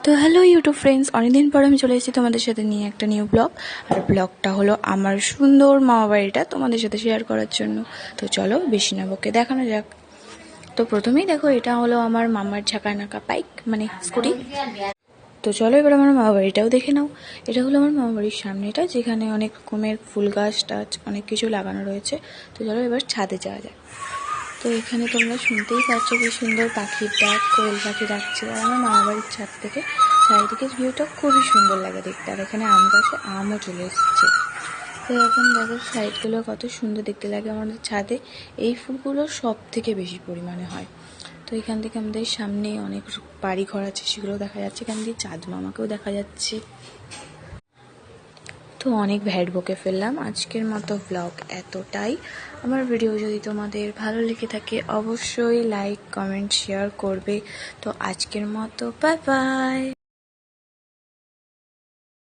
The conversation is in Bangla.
তো হ্যালো ইউটিউব ফ্রেন্ডস, অনেকদিন পর আমি চলে এসেছি তোমাদের সাথে নিয়ে একটা নিউ ব্লগ। আর ব্লগটা হলো আমার সুন্দর মামা বাড়িটা তোমাদের সাথে শেয়ার করার জন্য। তো চলো বেশি না বকে দেখানো যাক। তো প্রথমেই দেখো, এটা হলো আমার মামার ঝাঁকানাকা বাইক, মানে স্কুটি। তো চলো এবার আমার মামা বাড়িটাও দেখে নাও। এটা হলো আমার মামা বাড়ির সামনেটা, যেখানে অনেক রকমের ফুল গাছ টাছ অনেক কিছু লাগানো রয়েছে। তো চলো এবার ছাদে যাওয়া যায়। তো এখানে তোমরা শুনতেই পাচ্ছ কি সুন্দর পাখির ডাক, কোয়েল পাখি ডাকছে। আর আমার মামা বাড়ির ছাদ থেকে চারিদিকে ভিউটা খুবই সুন্দর লাগে দেখতে। আর এখানে আম গাছে আমও চলে এসেছে। তো এখন দেখো সাইডগুলো কত সুন্দর দেখতে লাগে আমাদের ছাদে। এই ফুলগুলো সব থেকে বেশি পরিমাণে হয়। তো এখান থেকে আমাদের সামনে অনেক বাড়ি ঘর আছে, সেগুলো দেখা যাচ্ছে। এখান দিয়ে চাঁদ মামাকেও দেখা যাচ্ছে। তো অনেক ভ্যাট বকে ফেললাম, আজকের মতো ব্লগ এতটাই। আমার ভিডিও যদি তোমাদের ভালো লেগে থাকে অবশ্যই লাইক কমেন্ট শেয়ার করবে। তো আজকের মতো বাই বাই।